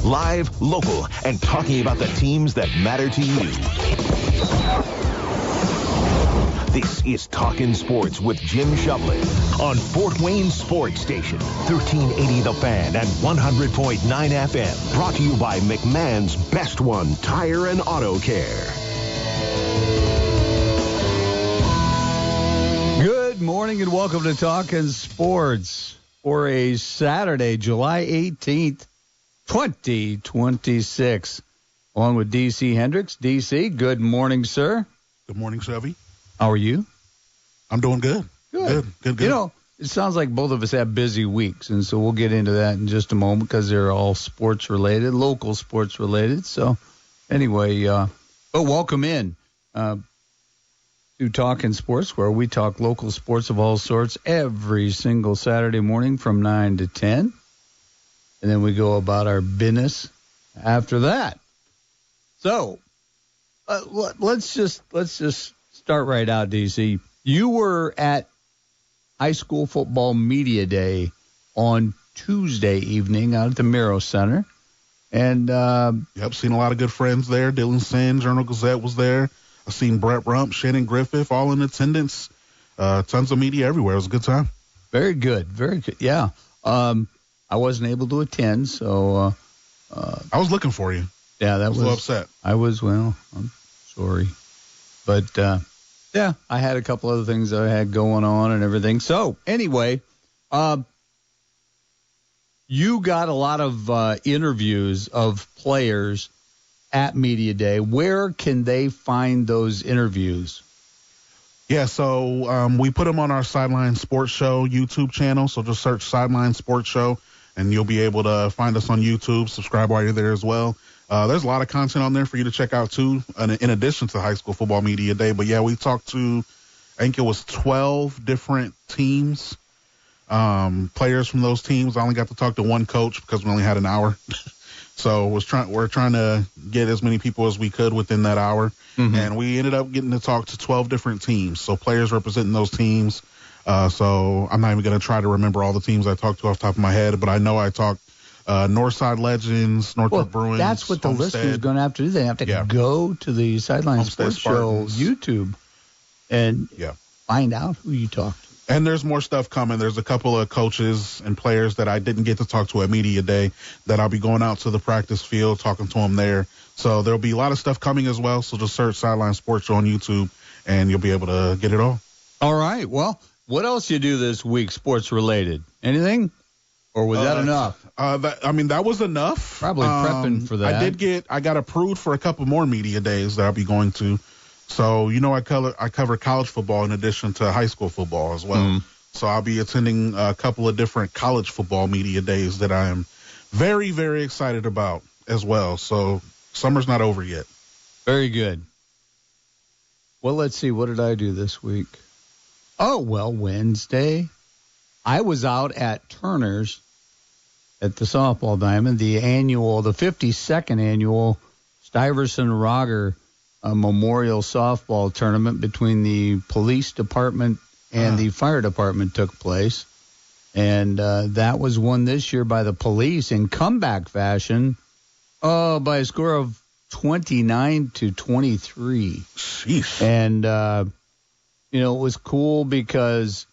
Live, local, and talking about the teams that matter to you. This is Talkin Sports with Jim Shovlin on Fort Wayne Sports Station, 1380 The Fan and 100.9 FM. Brought to you by McMahon's Best One Tire and Auto Care. Good morning and welcome to Talkin Sports for a Saturday, July 18th, 2026. Along with D.C. Hendricks. D.C., good morning, sir. Good morning, Chevy. How are you? I'm doing good. Good. You know, it sounds like both of us have busy weeks, and so we'll get into that in just a moment because they're all sports related, local sports related. So anyway, but welcome in to Talkin Sports, where we talk local sports of all sorts every single Saturday morning from 9 to 10. And then we go about our business after that. So let's just start right out, DC. You were at high school football media day on Tuesday evening out at the Miro Center. And seen a lot of good friends there. Dylan Sin, Journal Gazette was there. I've seen Brett Rump, Shannon Griffith, all in attendance. Tons of media everywhere. It was a good time. Very good. Very good. Yeah. I wasn't able to attend, so I was looking for you. Yeah, I was a little upset. I'm sorry. But yeah, I had a couple other things that I had going on and everything. So anyway, you got a lot of interviews of players at Media Day. Where can they find those interviews? Yeah, so we put them on our Sideline Sports Show YouTube channel. So just search Sideline Sports Show, and you'll be able to find us on YouTube. Subscribe while you're there as well. There's a lot of content on there for you to check out, too, in addition to High School Football Media Day. But, yeah, we talked to, I think it was 12 different teams, players from those teams. I only got to talk to one coach because we only had an hour. So we're trying to get as many people as we could within that hour. Mm-hmm. And we ended up getting to talk to 12 different teams. So players representing those teams. So I'm not even going to try to remember all the teams I talked to off the top of my head, but I know I talked Northside Legends, Northrop Bruins. That's what the listeners are going to have to do. They have to go to the Sideline Sports Show YouTube and find out who you talked to. And there's more stuff coming. There's a couple of coaches and players that I didn't get to talk to at Media Day that I'll be going out to the practice field, talking to them there. So there'll be a lot of stuff coming as well. So just search Sideline Sports Show on YouTube, and you'll be able to get it all. All right. Well, what else you do this week sports related? Anything? Or was that enough? That was enough. Probably prepping for that. I got approved for a couple more media days that I'll be going to. So, I cover college football in addition to high school football as well. Mm. So I'll be attending a couple of different college football media days that I am very, very excited about as well. So summer's not over yet. Very good. Well, let's see. What did I do this week? Oh, well, Wednesday, I was out at Turner's at the Softball Diamond, the 52nd annual Stuyvesant-Roger Memorial Softball Tournament between the police department and the fire department took place. And that was won this year by the police in comeback fashion by a score of 29-23. Sheesh. And, it was cool because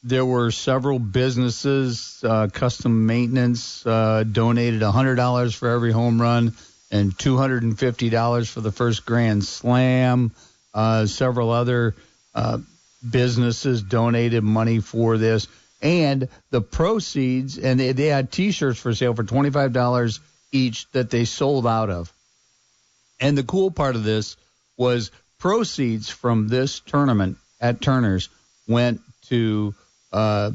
there were several businesses, custom maintenance, donated $100 for every home run and $250 for the first Grand Slam. Several other businesses donated money for this. And the proceeds, and they had T-shirts for sale for $25 each that they sold out of. And the cool part of this was proceeds from this tournament at Turner's went to a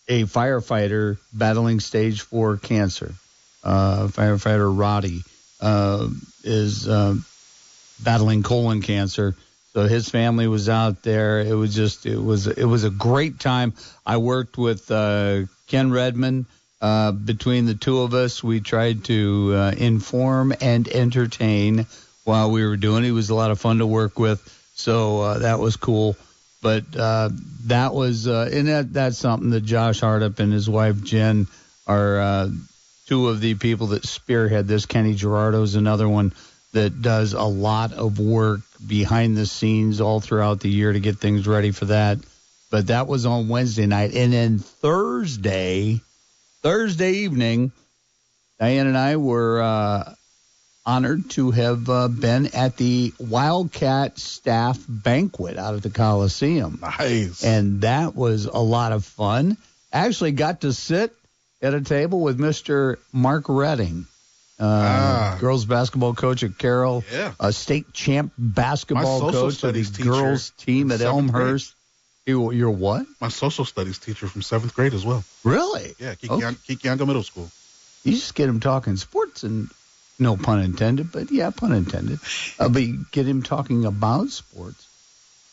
firefighter battling stage 4 cancer. Firefighter Roddy is battling colon cancer. So his family was out there. It was a great time. I worked with Ken Redmond. Between the two of us, we tried to inform and entertain while we were doing it. He was a lot of fun to work with. So that was cool. But that was and that's something that Josh Hardup and his wife Jen are two of the people that spearhead this. Kenny Gerardo's another one that does a lot of work behind the scenes all throughout the year to get things ready for that. But that was on Wednesday night. And then Thursday evening, Diane and I were honored to have been at the Wildcat staff banquet out at the Coliseum. Nice. And that was a lot of fun. Actually got to sit at a table with Mr. Mark Redding, girls basketball coach at Carroll, a state champ basketball coach of the girls team at Elmhurst. You're what? My social studies teacher from 7th grade as well. Really? Yeah, Kikianga Middle School. You just get him talking sports, and no pun intended, but yeah, pun intended. But you get him talking about sports.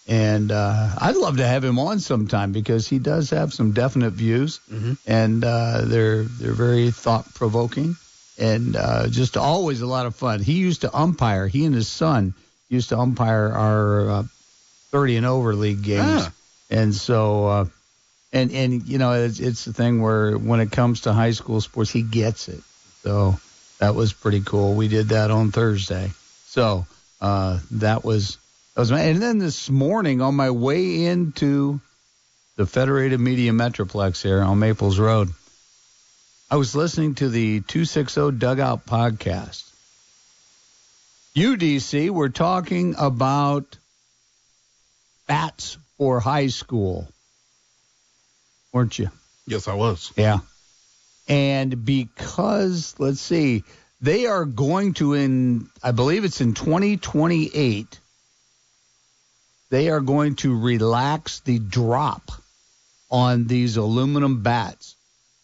And I'd love to have him on sometime because he does have some definite views, and they're very thought-provoking and just always a lot of fun. He used to umpire. He and his son used to umpire our 30 and over league games. And so, and you know, it's the thing where when it comes to high school sports, he gets it. So that was pretty cool. We did that on Thursday. So that was, and then this morning on my way into the Federated Media Metroplex here on Maples Road, I was listening to the 260 Dugout podcast. UDC, we're talking about bats for high school, weren't you? Yes, I was. Yeah. And because, let's see, they are going to, I believe it's in 2028, they are going to relax the drop on these aluminum bats.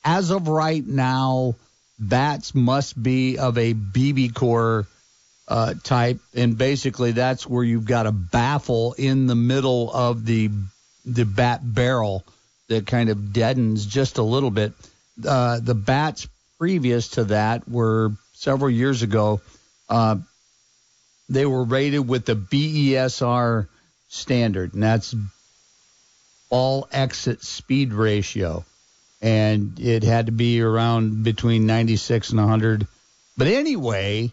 As of right now, bats must be of a BB core type, and basically that's where you've got a baffle in the middle of the bat barrel that kind of deadens just a little bit. The bats previous to that were several years ago. They were rated with the BESR standard, and that's ball exit speed ratio, and it had to be around between 96 and 100. But anyway,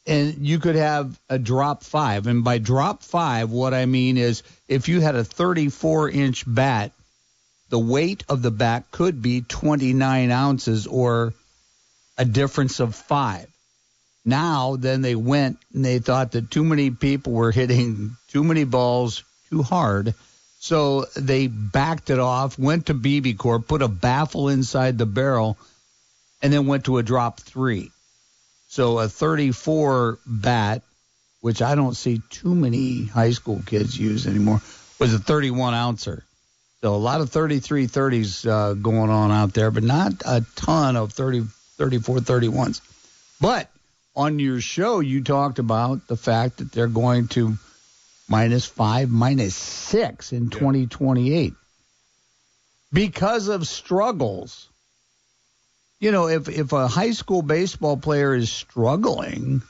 and you could have a drop 5. And by drop 5, what I mean is if you had a 34-inch bat, the weight of the bat could be 29 ounces or a difference of 5. Now, then they went and they thought that too many people were hitting too many balls too hard. So they backed it off, went to BB core, put a baffle inside the barrel, and then went to a drop 3. So a 34 bat, which I don't see too many high school kids use anymore, was a 31 ouncer. So a lot of 33 30s going on out there, but not a ton of 30, 34 31s. But on your show, you talked about the fact that they're going to -5, -6 in 2028 because of struggles. You know, if a high school baseball player is struggling,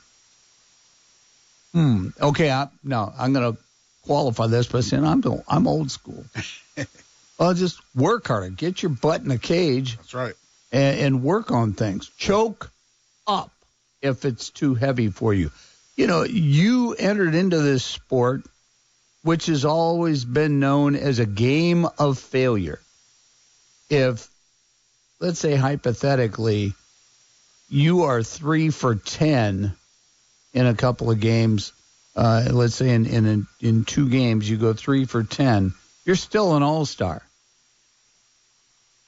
okay, I'm going to qualify this by saying I'm old school. Well, just work harder. Get your butt in a cage. That's right. And work on things. Choke up if it's too heavy for you. You know, you entered into this sport, which has always been known as a game of failure. If, let's say hypothetically, you are 3 for 10 in a couple of games, let's say in 2 games you go 3 for 10, you're still an all-star.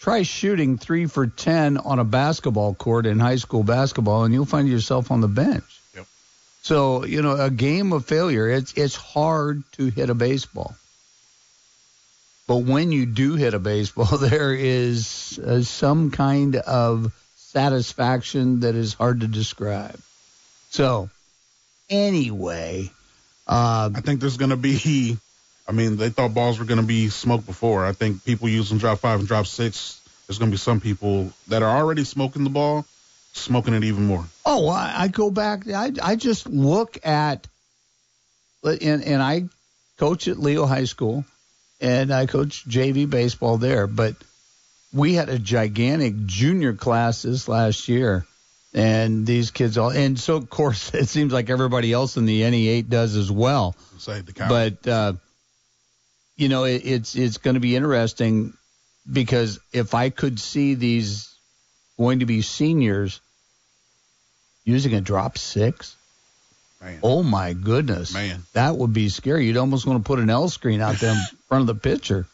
Try shooting 3 for 10 on a basketball court in high school basketball, and you'll find yourself on the bench. Yep. So, you know, a game of failure, it's hard to hit a baseball. But when you do hit a baseball, there is some kind of satisfaction that is hard to describe. So, anyway. I think there's going to be... I mean, they thought balls were going to be smoked before. I think people using drop 5 and drop 6, there's going to be some people that are already smoking the ball, smoking it even more. Oh, I go back. I just look at, and I coach at Leo High School, and I coach JV baseball there. But we had a gigantic junior class this last year, and these kids all, and so of course it seems like everybody else in the NE8 does as well. But it's going to be interesting because if I could see these going to be seniors using a drop 6. Man. Oh, my goodness. Man. That would be scary. You'd almost want to put an L screen out there in front of the pitcher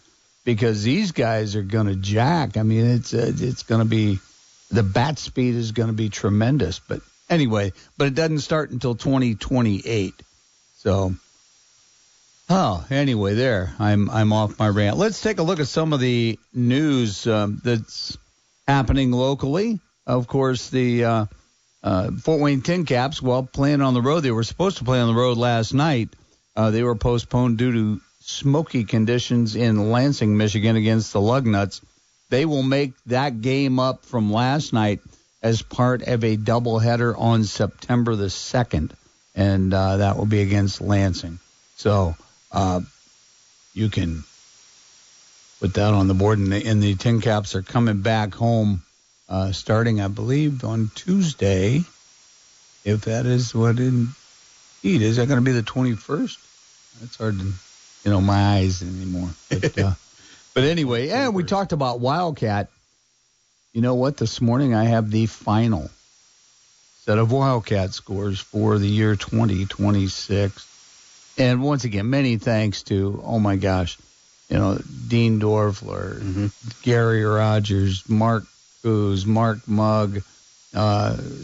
because these guys are going to jack. I mean, it's going to be – the bat speed is going to be tremendous. But anyway, it doesn't start until 2028. So, anyway, there. I'm off my rant. Let's take a look at some of the news that's happening locally. Of course, the Fort Wayne Tin Caps, playing on the road. They were supposed to play on the road last night. They were postponed due to smoky conditions in Lansing, Michigan against the Lugnuts. They will make that game up from last night as part of a doubleheader on September the 2nd, and that will be against Lansing. So you can put that on the board, and the Tin Caps are coming back home starting, I believe, on Tuesday, if that is what it indeed is. That going to be the 21st? That's hard to, my eyes anymore. But anyway, we talked about Wildcat. You know what? This morning I have the final set of Wildcat scores for the year 2026. And once again, many thanks to, oh my gosh, Dean Dorfler, Gary Rogers, Mark Coos, Mark Mugg,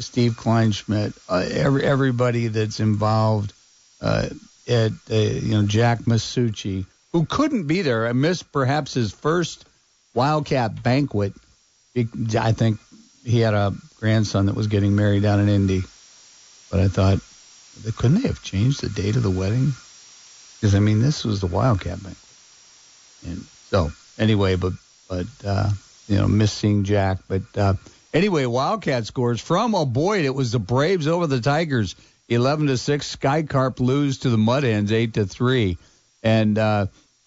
Steve Kleinschmidt, everybody that's involved, Jack Masucci, who couldn't be there. I missed perhaps his first Wildcat banquet. I think he had a grandson that was getting married down in Indy. But I thought, couldn't they have changed the date of the wedding? Because, this was the Wildcat banquet. And so, anyway, but miss seeing Jack. But anyway, Wildcat scores from Boyd. It was the Braves over the Tigers, 11-6. Sky Carp lose to the Mud Hens, 8-3. And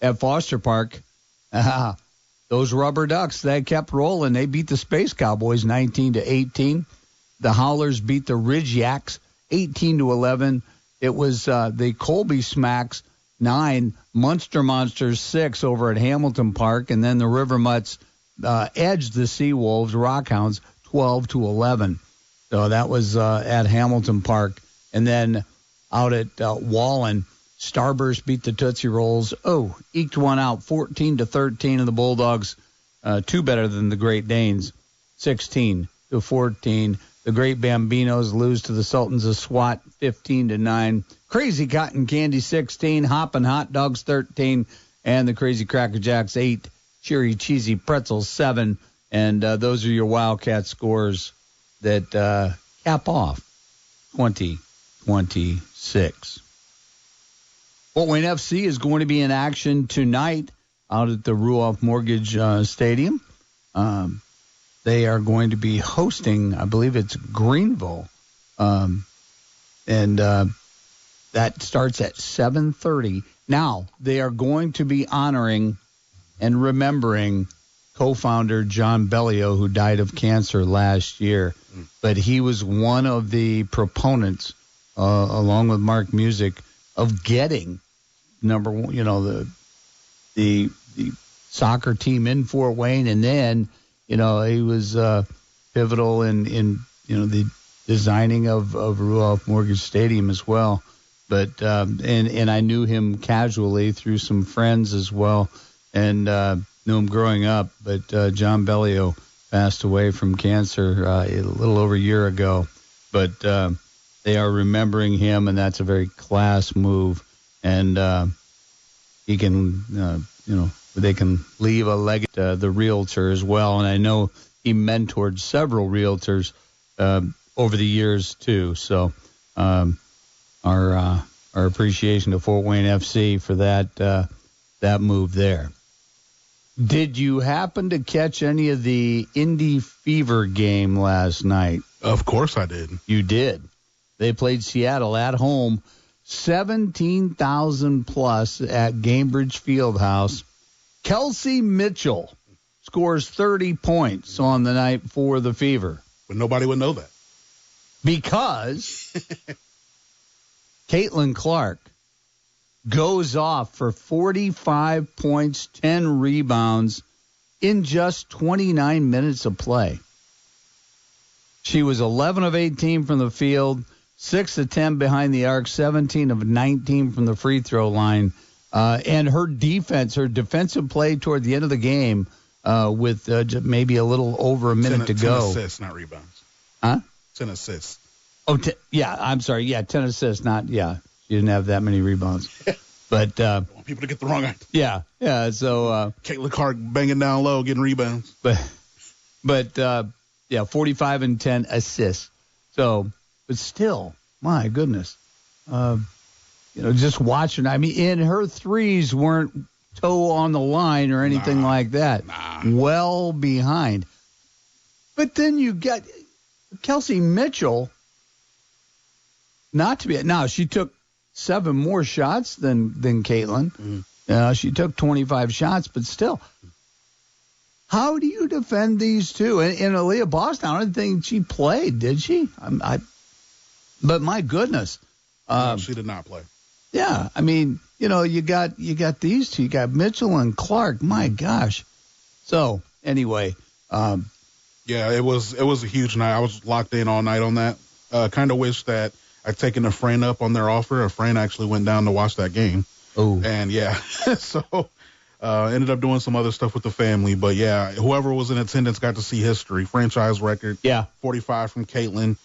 at Foster Park, those Rubber Ducks, they kept rolling. They beat the Space Cowboys 19-18. The Howlers beat the Ridge Yaks 18-11. It was the Colby Smacks 9, Munster Monsters 6 over at Hamilton Park, and then the River Mutts edged the Seawolves Rockhounds 12-11. So that was at Hamilton Park. And then out at Wallen, Starburst beat the Tootsie Rolls. Eked one out, 14-13, and the Bulldogs, two better than the Great Danes, 16-14. The Great Bambinos lose to the Sultans of SWAT, 15-9. Crazy Cotton Candy, 16. Hoppin' Hot Dogs, 13. And the Crazy Cracker Jacks, 8. Cheery Cheesy Pretzels, 7. And those are your Wildcat scores that cap off 2026. Fort Wayne FC is going to be in action tonight out at the Ruoff Mortgage Stadium. They are going to be hosting, I believe it's Greenville, and that starts at 7:30. Now, they are going to be honoring and remembering co-founder John Bellio, who died of cancer last year. But he was one of the proponents, along with Mark Music, of getting number one, the soccer team in Fort Wayne, and then he was pivotal in the designing of Ruoff Mortgage Stadium as well. But and I knew him casually through some friends as well, and knew him growing up. But John Bellio passed away from cancer a little over a year ago. But they are remembering him, and that's a very class move. And he can, they can leave a legacy, the realtor as well. And I know he mentored several realtors over the years too. So our appreciation to Fort Wayne FC for that move there. Did you happen to catch any of the Indy Fever game last night? Of course I did. You did. They played Seattle at home, 17,000 plus at Gainbridge Fieldhouse. Kelsey Mitchell scores 30 points on the night for the Fever. But nobody would know that. Because Caitlin Clark goes off for 45 points, 10 rebounds in just 29 minutes of play. She was 11 of 18 from the field, 6 of 10 behind the arc, 17 of 19 from the free throw line. And her defensive play toward the end of the game with maybe a little over a minute to go. 10 assists, not rebounds. Huh? 10 assists. Oh, yeah, I'm sorry. Yeah, 10 assists, not, yeah. She didn't have that many rebounds. But I want people to get the wrong idea. Yeah, so Caitlin Clark banging down low, getting rebounds. But 45 and 10 assists. So, but still, my goodness. Just watching, I mean, and her threes weren't toe on the line or anything like that. Well behind. But then you get Kelsey Mitchell, not to be, now she took 7 more shots than Caitlin. She took 25 shots, but still. How do you defend these two? And Aaliyah Boston, I don't think she played, did she? But my goodness. No, she did not play. Yeah, I mean, you got these two. You got Mitchell and Clark. My gosh. So anyway, yeah, it was a huge night. I was locked in all night on that. Kind of wish that I'd taken a friend up on their offer. A friend actually went down to watch that game. Oh, and yeah, so ended up doing some other stuff with the family. But yeah, whoever was in attendance got to see history, franchise record. Yeah, 45 from Caitlin.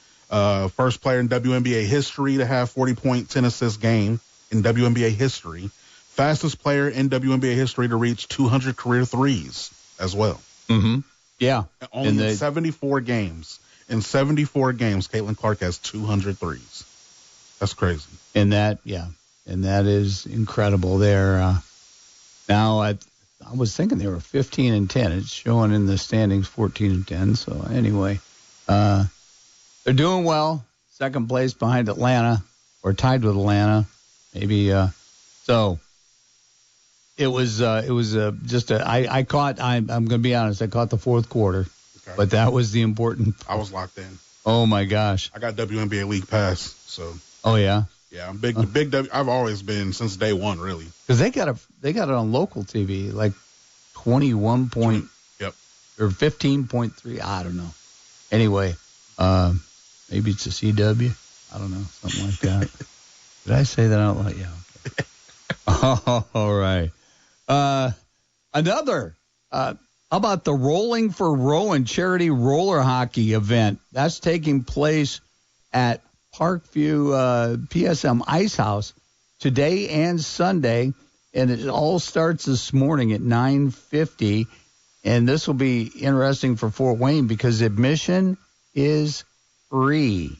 First player in WNBA history to have 40-point, 10-assist game in WNBA history. Fastest player in WNBA history to reach 200 career threes as well. Mm-hmm. Yeah. Only in 74 games. In 74 games, Caitlin Clark has 200 threes. That's crazy. And that is incredible there. Now, I was thinking they were 15 and 10. It's showing in the standings 14 and 10. So anyway, they're doing well. Second place behind Atlanta, or tied with Atlanta, maybe. So it was just I caught. I'm going to be honest. I caught the fourth quarter, okay. But that was the important. I was locked in. Oh my gosh! I got WNBA League Pass, so. Oh yeah. Yeah, I'm big. I've always been since day one, really. Because they got it on local TV, like 21 point. Yep. Or 15.3. I don't know. Anyway, maybe it's a CW. I don't know, something like that. Did I say that out loud? Yeah. Okay. All right. Another. How about the Rolling for Rowan charity roller hockey event? That's taking place at Parkview PSM Ice House today and Sunday, and it all starts this morning at 9:50. And this will be interesting for Fort Wayne because admission is free.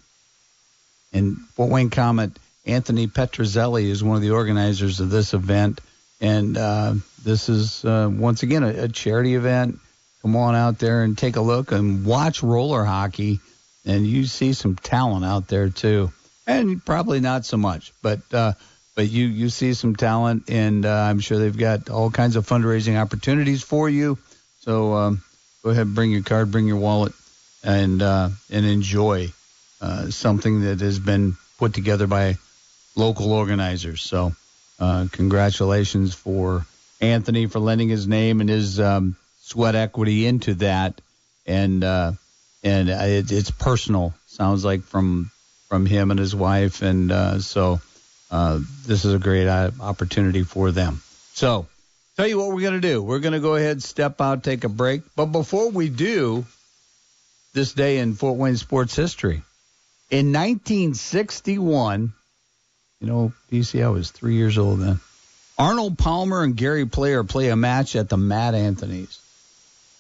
And Fort Wayne comment, Anthony Petrozelli is one of the organizers of this event. And this is, once again, a charity event. Come on out there and take a look and watch roller hockey. And you see some talent out there, too. And probably not so much. But you see some talent, and I'm sure they've got all kinds of fundraising opportunities for you. So go ahead and bring your card, bring your wallet, and enjoy something that has been put together by local organizers. So congratulations for Anthony for lending his name and his sweat equity into that. And it's personal, sounds like, from him and his wife. And so this is a great opportunity for them. So tell you what we're going to do. We're going to go ahead, step out, take a break. But before we do, this day in Fort Wayne sports history. In 1961, DC, I was 3 years old then. Arnold Palmer and Gary Player play a match at the Matt Anthony's.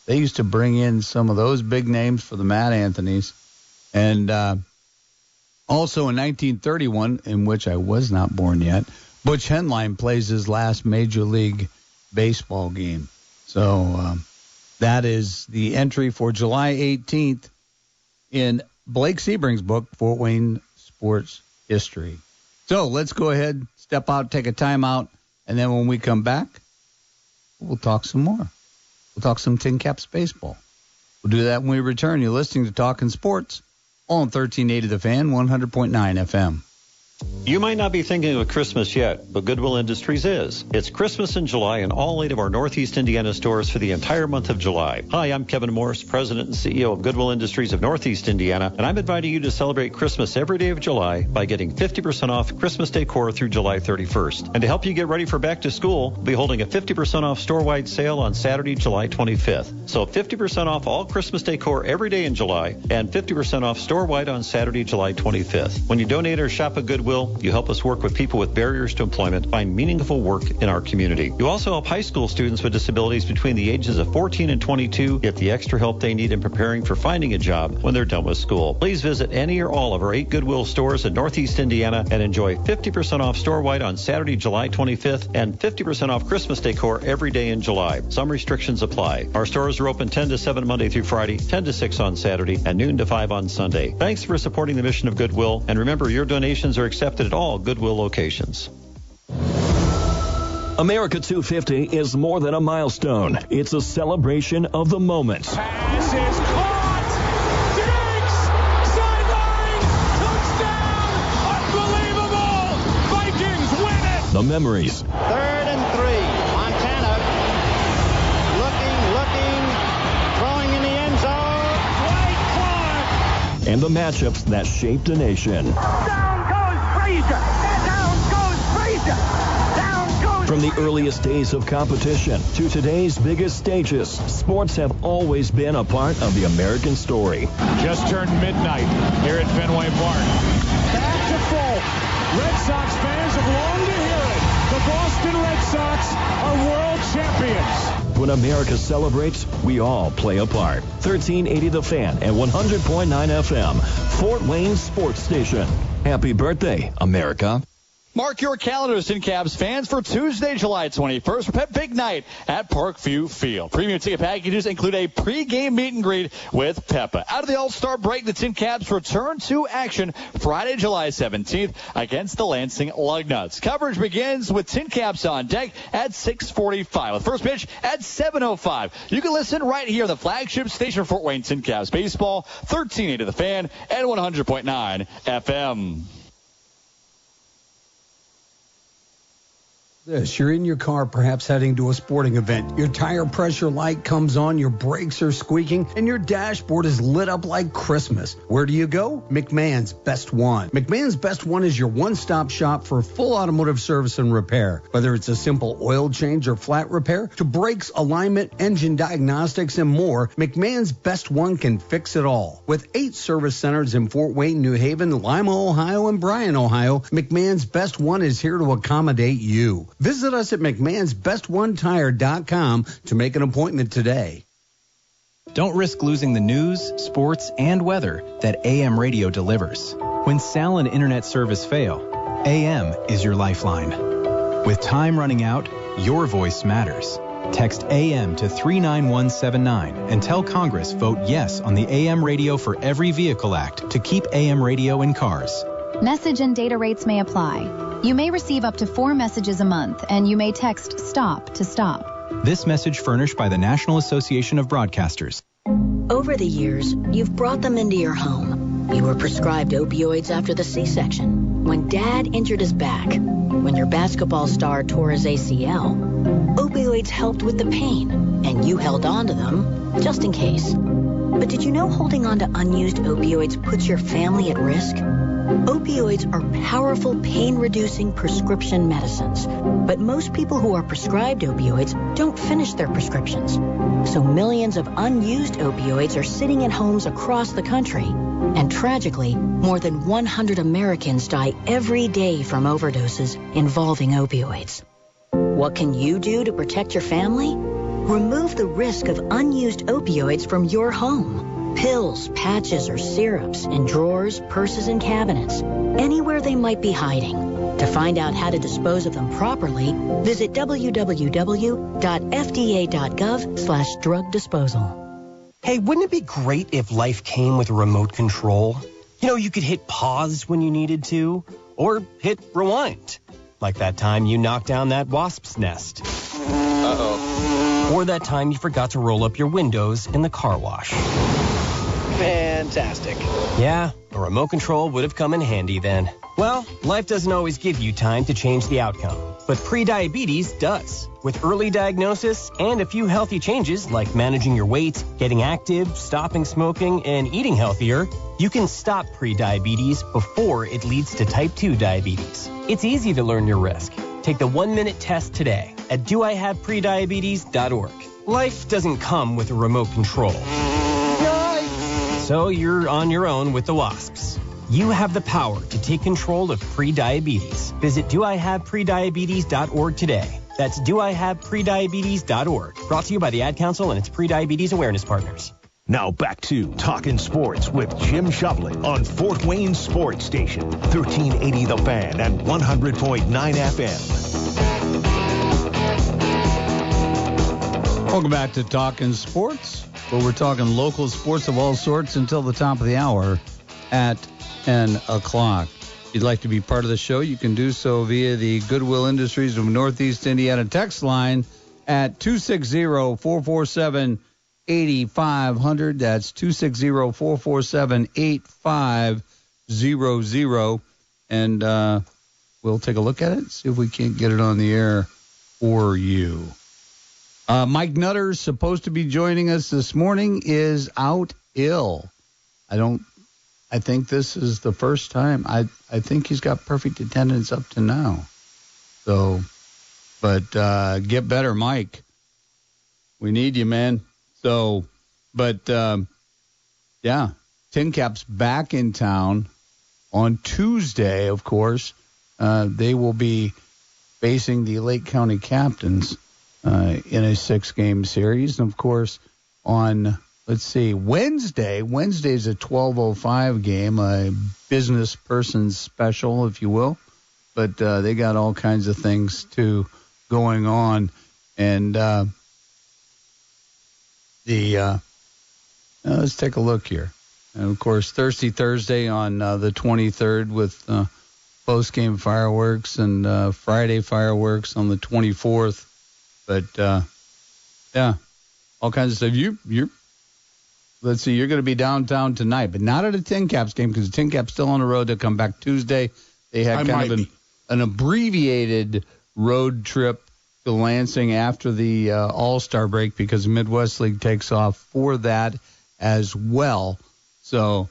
They used to bring in some of those big names for the Matt Anthony's. And also in 1931, in which I was not born yet, Butch Henline plays his last Major League Baseball game. So that is the entry for July 18th in Blake Sebring's book, Fort Wayne Sports History. So let's go ahead, step out, take a timeout, and then when we come back, we'll talk some more. We'll talk some Tin Caps baseball. We'll do that when we return. You're listening to Talkin Sports on 1380 The Fan, 100.9 FM. You might not be thinking of Christmas yet, but Goodwill Industries is. It's Christmas in July in all 8 of our Northeast Indiana stores for the entire month of July. Hi, I'm Kevin Morris, President and CEO of Goodwill Industries of Northeast Indiana, and I'm inviting you to celebrate Christmas every day of July by getting 50% off Christmas decor through July 31st. And to help you get ready for back to school, we'll be holding a 50% off store-wide sale on Saturday, July 25th. So 50% off all Christmas decor every day in July and 50% off store-wide on Saturday, July 25th. When you donate or shop at Goodwill, you help us work with people with barriers to employment find meaningful work in our community. You also help high school students with disabilities between the ages of 14 and 22 get the extra help they need in preparing for finding a job when they're done with school. Please visit any or all of our 8 Goodwill stores in Northeast Indiana and enjoy 50% off store-wide on Saturday, July 25th and 50% off Christmas decor every day in July. Some restrictions apply. Our stores are open 10 to 7 Monday through Friday, 10 to 6 on Saturday, and noon to 5 on Sunday. Thanks for supporting the mission of Goodwill, and remember, your donations are accepted at all Goodwill locations. America 250 is more than a milestone. It's a celebration of the moment. Pass is caught! Diggs! Sideline! Touchdown! Unbelievable! Vikings win it! The memories. 3rd and 3. Montana looking, throwing in the end zone. Dwight Clark! And the matchups that shaped a nation. From the earliest days of competition to today's biggest stages, sports have always been a part of the American story. Just turned midnight here at Fenway Park. Back to full. Red Sox fans have longed to hear it. The Boston Red Sox are world champions. When America celebrates, we all play a part. 1380 The Fan and 100.9 FM, Fort Wayne Sports Station. Happy birthday, America. Mark your calendars, Tin Caps fans, for Tuesday, July 21st for Pep Big Night at Parkview Field. Premium ticket packages include a pregame meet and greet with Peppa. Out of the All-Star break, the Tin Caps return to action Friday, July 17th against the Lansing Lugnuts. Coverage begins with Tin Caps on deck at 6:45. With first pitch at 7:05. You can listen right here on the flagship station for Fort Wayne Tin Caps Baseball, 1380 The Fan and 100.9 FM. You're in your car, perhaps heading to a sporting event. Your tire pressure light comes on, your brakes are squeaking, and your dashboard is lit up like Christmas. Where do you go? McMahon's Best One. McMahon's Best One is your one-stop shop for full automotive service and repair. Whether it's a simple oil change or flat repair, to brakes, alignment, engine diagnostics, and more, McMahon's Best One can fix it all. With 8 service centers in Fort Wayne, New Haven, Lima, Ohio, and Bryan, Ohio, McMahon's Best One is here to accommodate you. Visit us at McMahon'sBestOneTire.com to make an appointment today. Don't risk losing the news, sports, and weather that AM radio delivers. When cell and internet service fail, AM is your lifeline. With time running out, your voice matters. Text AM to 39179 and tell Congress vote yes on the AM Radio for Every Vehicle Act to keep AM radio in cars. Message and data rates may apply. You may receive up to 4 messages a month, and you may text STOP to stop. This message furnished by the National Association of Broadcasters. Over the years, you've brought them into your home. You were prescribed opioids after the C-section, when Dad injured his back, when your basketball star tore his ACL. Opioids helped with the pain, and you held on to them just in case. But did you know holding on to unused opioids puts your family at risk? Opioids are powerful pain-reducing prescription medicines, but most people who are prescribed opioids don't finish their prescriptions. So millions of unused opioids are sitting in homes across the country. And tragically, more than 100 Americans die every day from overdoses involving opioids. What can you do to protect your family? Remove the risk of unused opioids from your home. Pills, patches, or syrups in drawers, purses, and cabinets, anywhere they might be hiding. To find out how to dispose of them properly, visit www.fda.gov/drug disposal. Hey, wouldn't it be great if life came with a remote control? You know, you could hit pause when you needed to, or hit rewind. Like that time you knocked down that wasp's nest. Uh-oh. Or that time you forgot to roll up your windows in the car wash. Fantastic. Yeah, a remote control would have come in handy then. Well, life doesn't always give you time to change the outcome, but prediabetes does. With early diagnosis and a few healthy changes like managing your weight, getting active, stopping smoking, and eating healthier, you can stop prediabetes before it leads to type 2 diabetes. It's easy to learn your risk. Take the 1-minute test today at doihaveprediabetes.org. Life doesn't come with a remote control. So you're on your own with the wasps. You have the power to take control of prediabetes. Visit doihaveprediabetes.org today. That's doihaveprediabetes.org. Brought to you by the Ad Council and its prediabetes awareness partners. Now back to Talkin Sports with Jim Shovlin on Fort Wayne Sports Station, 1380 The Fan and 100.9 FM. Welcome back to Talkin Sports, where we're talking local sports of all sorts until the top of the hour at 10 o'clock. If you'd like to be part of the show, you can do so via the Goodwill Industries of Northeast Indiana text line at 260-447-8500. That's 260-447-8500. And we'll take a look at it, see if we can't get it on the air for you. Mike Nutter's supposed to be joining us this morning, is out ill. I think this is the first time. I think he's got perfect attendance up to now. So, but get better, Mike. We need you, man. So, but yeah, Tin Cap's back in town on Tuesday, of course. They will be facing the Lake County Captains in a 6-game series. And, of course, on, Wednesday. Wednesday's a 12:05 game, a business person's special, if you will. But they got all kinds of things, too, going on. And let's take a look here. And, of course, Thirsty Thursday on the 23rd with post-game fireworks and Friday fireworks on the 24th. But, yeah, all kinds of stuff. You're going to be downtown tonight, but not at a Tin Caps game because the Tin Caps still on the road. They'll come back Tuesday. They had an abbreviated road trip to Lansing after the All-Star break because the Midwest League takes off for that as well. So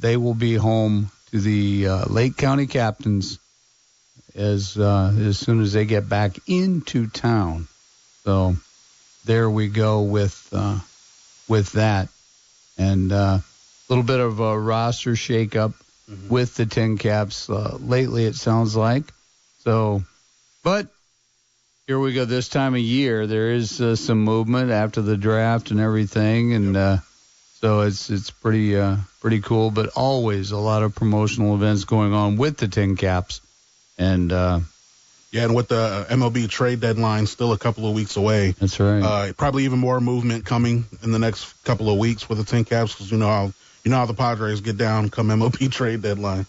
they will be home to the Lake County Captains as soon as they get back into town. So there we go with that. And a little bit of a roster shakeup with the Tin Caps lately, it sounds like. So, but here we go. This time of year, there is some movement after the draft and everything, and so it's pretty cool. But always a lot of promotional events going on with the Tin Caps, and and with the MLB trade deadline still a couple of weeks away. That's right. Probably even more movement coming in the next couple of weeks with the Tin Caps because you know how the Padres get down come MLB trade deadline.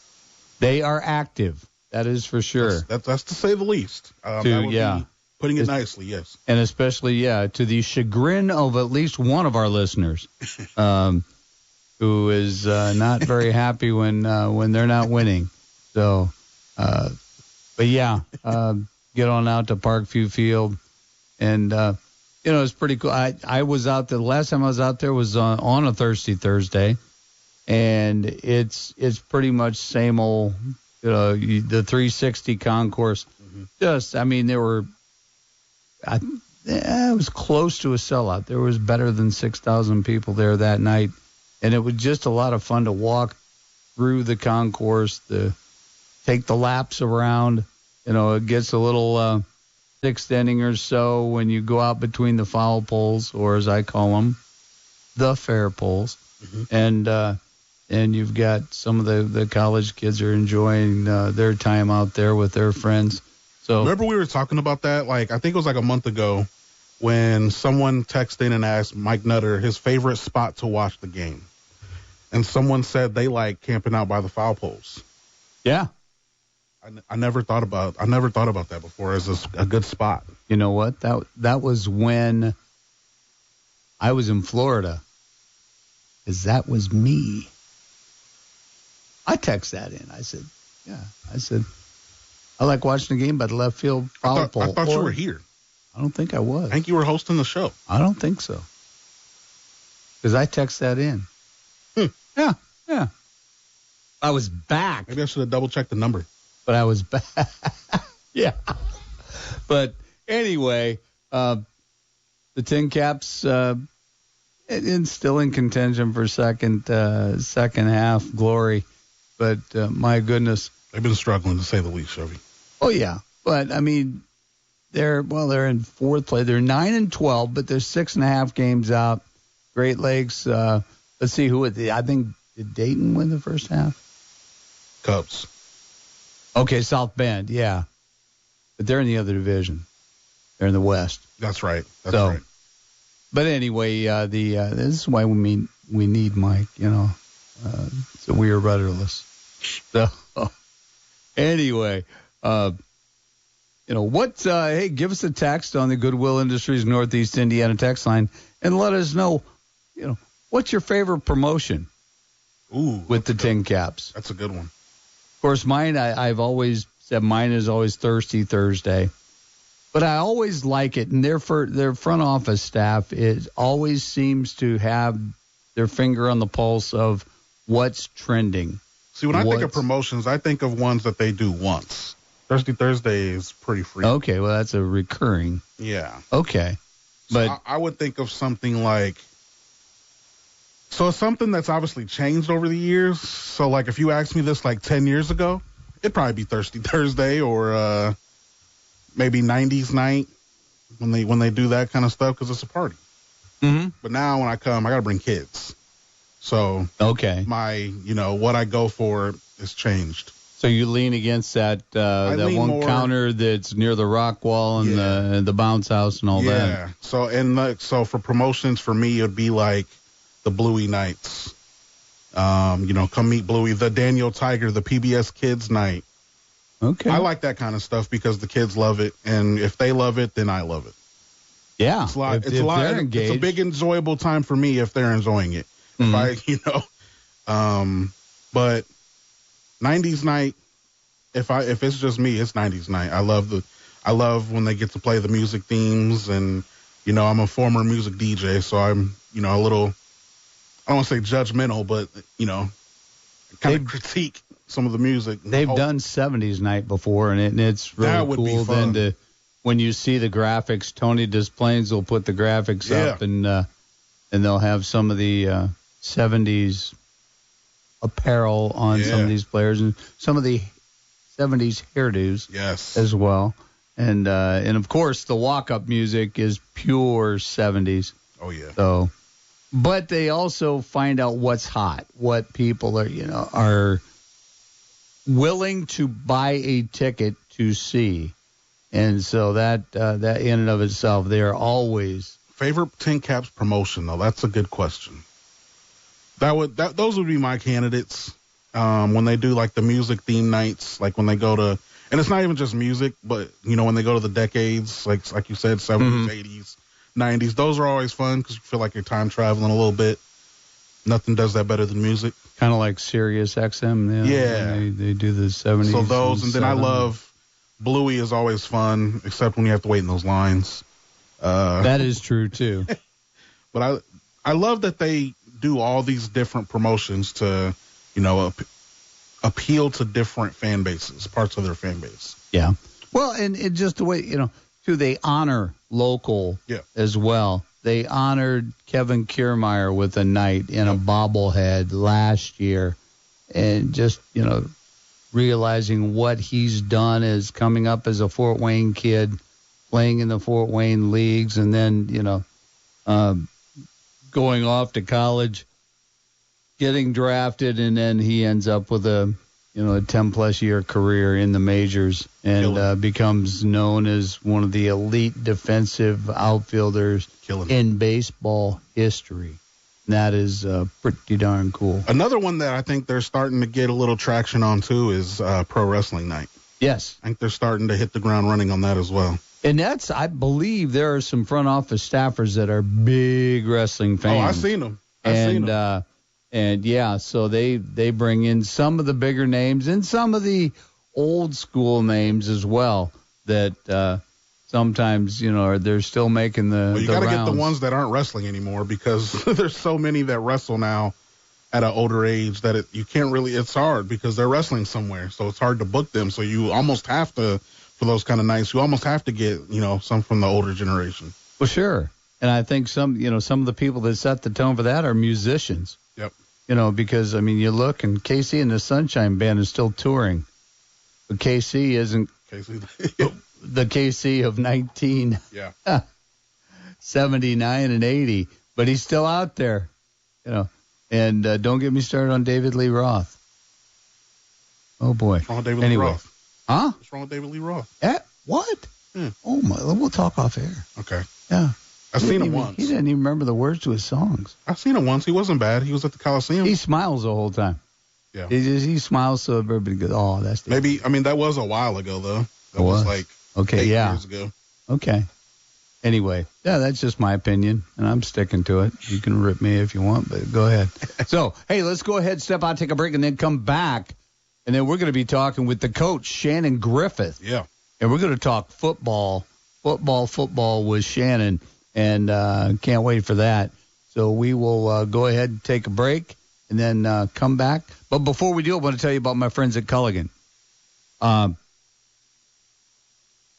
They are active. That is for sure. That's to say the least. Putting it nicely, yes. And especially, to the chagrin of at least one of our listeners, who is not very happy when they're not winning. So, but yeah, get on out to Parkview Field, and it's pretty cool. I was out there. The last time I was out there was on a Thirsty Thursday, and it's pretty much same old. The 360 concourse. There were. It was close to a sellout. There was better than 6,000 people there that night, and it was just a lot of fun to walk through the concourse, to take the laps around. It gets a little sixth inning or so when you go out between the foul poles, or as I call them, the fair poles, and you've got some of the college kids are enjoying their time out there with their friends. So remember we were talking about that, I think it was a month ago when someone texted in and asked Mike Nutter his favorite spot to watch the game. And someone said they like camping out by the foul poles. Yeah. I never thought about that before as a good spot. You know what? That was when I was in Florida. Because that was me. I text that in. I said, I like watching the game by the left field foul pole. I thought you were here. I don't think I was. I think you were hosting the show. I don't think so. Because I text that in. Yeah. I was back. Maybe I should have double-checked the number. But I was back. Yeah. But anyway, the Tin Caps still in contention for second half glory. But my goodness. They've been struggling, to say the least, Chevy. Oh, yeah. But, I mean, they're in fourth place. They're 9-12, but they're 6.5 games out. Great Lakes, let's see who I think, did Dayton win the first half? Cubs. Okay, South Bend, yeah. But they're in the other division. They're in the West. That's right. That's right. But anyway, this is why we need Mike, so we are rudderless. So anyway, hey, give us a text on the Goodwill Industries Northeast Indiana text line and let us know, what's your favorite promotion with the Tin Caps? That's a good one. Of course, mine, I've always said mine is always Thirsty Thursday. But I always like it, and their front office staff always seems to have their finger on the pulse of what's trending. See, when I think of promotions, I think of ones that they do once. Thirsty Thursday is pretty free. Okay, well, that's a recurring. Yeah. Okay. So But I would think of something like, so something that's obviously changed over the years. So, like, if you asked me this like 10 years ago, it'd probably be Thirsty Thursday or maybe 90s night when they do that kind of stuff because it's a party. Mm-hmm. But now when I come, I got to bring kids. So okay, my what I go for has changed. So you lean against that one more, counter that's near the rock wall and the bounce house and all that. Yeah. So for promotions for me, it'd be like the Bluey nights. Come meet Bluey, the Daniel Tiger, the PBS Kids night. Okay. I like that kind of stuff because the kids love it, and if they love it, then I love it. Yeah. It's a lot. It's a big enjoyable time for me if they're enjoying it. Mm-hmm. But 90s night, if it's just me, it's 90s night. I love when they get to play the music themes, and I'm a former music DJ, so I'm a little, I don't want to say judgmental, but kind of critique some of the music. They've done 70s night before, and it's really cool then when you see the graphics. Tony Desplaines will put the graphics up, and they'll have some of the 70s apparel on some of these players and some of the 70s hairdos as well. And of course, the walk-up music is pure 70s. Oh, yeah. So, but they also find out what's hot, what people are willing to buy a ticket to see. And so that in and of itself, they are always. Favorite Tin Caps promotion, though? That's a good question. Those would be my candidates. When they do like the music theme nights, like when they go to, and it's not even just music, but when they go to the decades, like you said, 70s, 80s, 90s, those are always fun because you feel like you're time traveling a little bit. Nothing does that better than music. Kind of like Sirius XM. Yeah. They do the 70s. So those, and then I love Bluey is always fun, except when you have to wait in those lines. That is true too. But I love that they do all these different promotions to, appeal to different fan bases, parts of their fan base. Yeah. Well, and it just the way, too, they honor local as well. They honored Kevin Kiermaier with a night in a bobblehead last year, and just, realizing what he's done as coming up as a Fort Wayne kid, playing in the Fort Wayne leagues, and then, going off to college, getting drafted, and then he ends up with a 10-plus year career in the majors and becomes known as one of the elite defensive outfielders in baseball history. And that is pretty darn cool. Another one that I think they're starting to get a little traction on, too, is Pro Wrestling Night. Yes. I think they're starting to hit the ground running on that as well. And I believe there are some front office staffers that are big wrestling fans. Oh, I've seen them. And yeah, so they bring in some of the bigger names and some of the old school names as well that sometimes, they're still making the rounds. You got to get the ones that aren't wrestling anymore because there's so many that wrestle now at an older age that you can't really, it's hard because they're wrestling somewhere. So it's hard to book them. So you almost have to, for those kind of nights, you almost have to get, some from the older generation. Well, sure. And I think some of the people that set the tone for that are musicians. Yep. Because, you look, and KC and the Sunshine Band is still touring. But KC isn't the KC of 1979 and 80. But he's still out there, And don't get me started on David Lee Roth. Oh, boy. What's wrong with David Lee Roth? Huh? What's wrong with David Lee Roth? What? Oh, my. We'll talk off air. Okay. Yeah. I've seen him once. He didn't even remember the words to his songs. I've seen him once. He wasn't bad. He was at the Coliseum. He smiles the whole time. Yeah. He smiles so everybody goes, oh, that's the Maybe, that was a while ago, though. That was like 8 years ago. Okay. Anyway, that's just my opinion, and I'm sticking to it. You can rip me if you want, but go ahead. So, hey, let's go ahead, step out, take a break, and then come back. And then we're going to be talking with the coach, Shannon Griffith. Yeah. And we're going to talk football with Shannon, and can't wait for that. So we will go ahead and take a break and then come back. But before we do, I want to tell you about my friends at Culligan. Do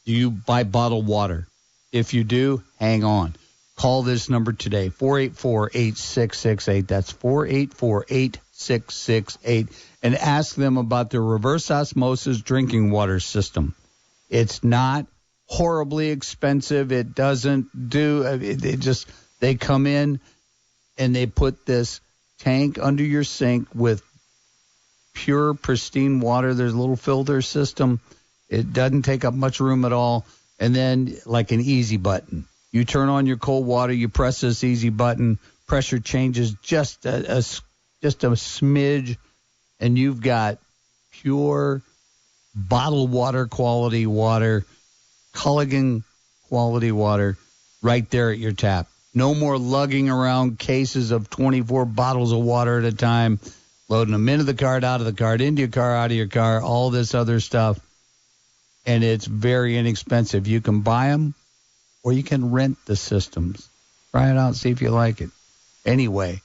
you buy bottled water? If you do, hang on. Call this number today, 484-8668. That's 484-8668. And ask them about their reverse osmosis drinking water system. It's not horribly expensive. It doesn't do, they come in and they put this tank under your sink with pure, pristine water. There's a little filter system. It doesn't take up much room at all. And then like an easy button. You turn on your cold water, you press this easy button, pressure changes just a smidge, and you've got pure bottled water, quality water, Culligan quality water right there at your tap. No more lugging around cases of 24 bottles of water at a time, loading them into the cart, out of the cart, into your car, out of your car, all this other stuff. And it's very inexpensive. You can buy them or you can rent the systems. Try it out, see if you like it. Anyway,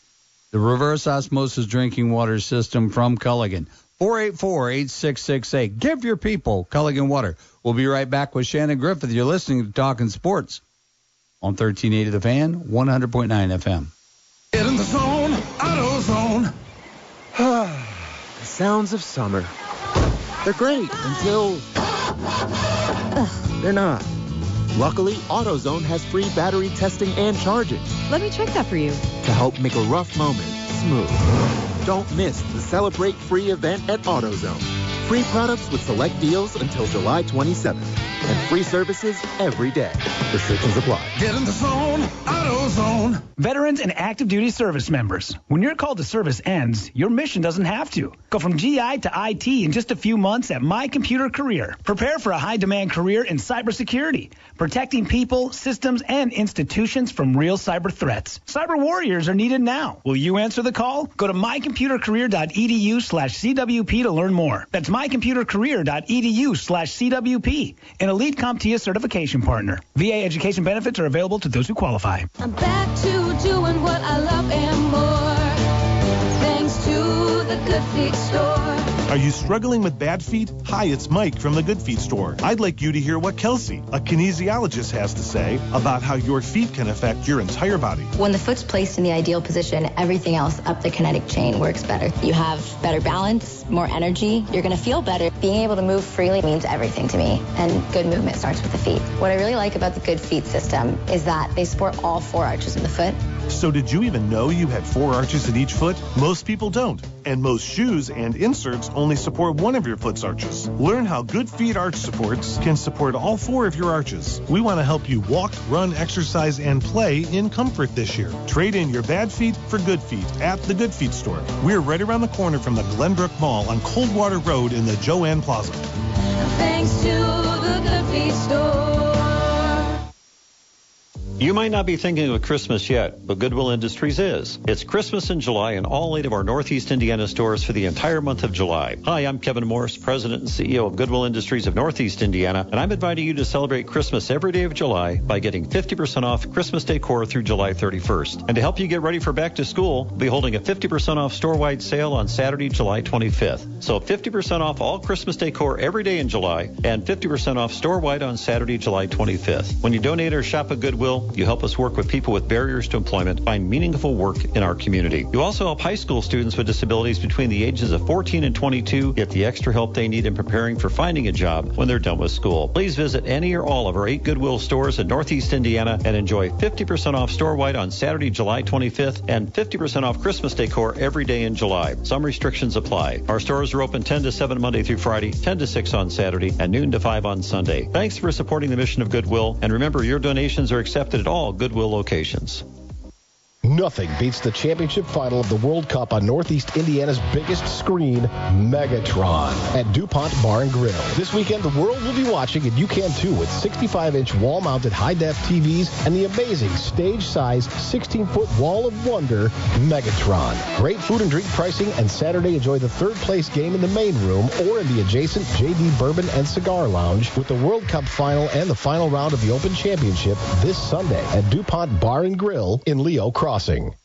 the reverse osmosis drinking water system from Culligan. 484-8668. Give your people Culligan water. We'll be right back with Shannon Griffith. You're listening to Talkin Sports on 1380 The Fan, 100.9 FM. Get in the zone, AutoZone. The sounds of summer. They're great until they're not. Luckily, AutoZone has free battery testing and charging. Let me check that for you. To help make a rough moment smooth. Don't miss the Celebrate Free event at AutoZone. Free products with select deals until July 27th. And free services every day. Restrictions apply. Get in the zone, AutoZone. Veterans and active duty service members. When your call to service ends, your mission doesn't have to. Go from GI to IT in just a few months at My Computer Career. Prepare for a high-demand career in cybersecurity, protecting people, systems, and institutions from real cyber threats. Cyber warriors are needed now. Will you answer the call? Go to mycomputercareer.edu/CWP to learn more. That's mycomputercareer.edu/CWP. An elite CompTIA certification partner. VA education benefits are available to those who qualify. I'm back to doing what I love and more. Thanks to the Good Feet Store. Are you struggling with bad feet? Hi, it's Mike from the Good Feet Store. I'd like you to hear what Kelsey, a kinesiologist, has to say about how your feet can affect your entire body. When the foot's placed in the ideal position, everything else up the kinetic chain works better. You have better balance, more energy. You're going to feel better. Being able to move freely means everything to me, and good movement starts with the feet. What I really like about the Good Feet system is that they support all 4 arches in the foot. So did you even know you had 4 arches in each foot? Most people don't. And most shoes and inserts only support one of your foot's arches. Learn how Good Feet Arch Supports can support all 4 of your arches. We want to help you walk, run, exercise, and play in comfort this year. Trade in your bad feet for good feet at the Good Feet Store. We're right around the corner from the Glenbrook Mall on Coldwater Road in the Joanne Plaza. Thanks to the Good Feet store. You might not be thinking of Christmas yet, but Goodwill Industries is. It's Christmas in July in all 8 of our Northeast Indiana stores for the entire month of July. Hi, I'm Kevin Morse, President and CEO of Goodwill Industries of Northeast Indiana, and I'm inviting you to celebrate Christmas every day of July by getting 50% off Christmas decor through July 31st. And to help you get ready for back to school, we'll be holding a 50% off store-wide sale on Saturday, July 25th. So 50% off all Christmas decor every day in July and 50% off store-wide on Saturday, July 25th. When you donate or shop at Goodwill, you help us work with people with barriers to employment find meaningful work in our community. You also help high school students with disabilities between the ages of 14 and 22 get the extra help they need in preparing for finding a job when they're done with school. Please visit any or all of our 8 Goodwill stores in Northeast Indiana and enjoy 50% off store-wide on Saturday, July 25th and 50% off Christmas decor every day in July. Some restrictions apply. Our stores are open 10 to 7 Monday through Friday, 10 to 6 on Saturday, and noon to 5 on Sunday. Thanks for supporting the mission of Goodwill, and remember, your donations are accepted at all Goodwill locations. Nothing beats the championship final of the World Cup on Northeast Indiana's biggest screen, Megatron, at DuPont Bar and Grill. This weekend, the world will be watching, and you can too, with 65-inch wall-mounted high-def TVs and the amazing stage-sized 16-foot wall of wonder, Megatron. Great food and drink pricing, and Saturday, enjoy the third-place game in the main room or in the adjacent JD Bourbon and Cigar Lounge with the World Cup final and the final round of the Open Championship this Sunday at DuPont Bar and Grill in Leo Crossing.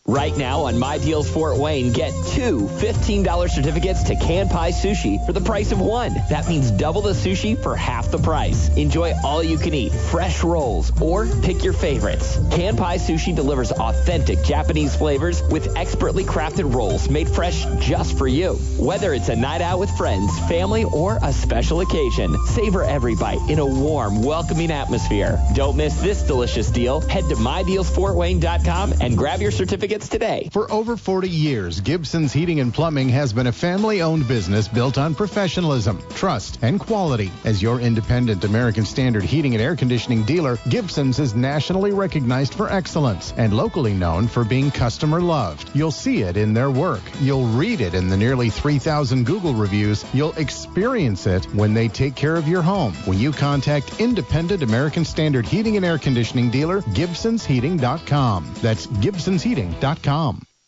Right now on My Deals Fort Wayne, get 2 $15 certificates to Can Pie Sushi for the price of 1. That means double the sushi for half the price. Enjoy all you can eat, fresh rolls, or pick your favorites. Can Pie Sushi delivers authentic Japanese flavors with expertly crafted rolls made fresh just for you. Whether it's a night out with friends, family, or a special occasion, savor every bite in a warm, welcoming atmosphere. Don't miss this delicious deal. Head to MyDealsFortWayne.com and grab your certificates today. For over 40 years, Gibson's Heating and Plumbing has been a family-owned business built on professionalism, trust, and quality. As your independent American Standard heating and air conditioning dealer, Gibson's is nationally recognized for excellence and locally known for being customer-loved. You'll see it in their work. You'll read it in the nearly 3,000 Google reviews. You'll experience it when they take care of your home. When you contact independent American Standard heating and air conditioning dealer, Gibson'sHeating.com. That's Gibson'sHeating.com.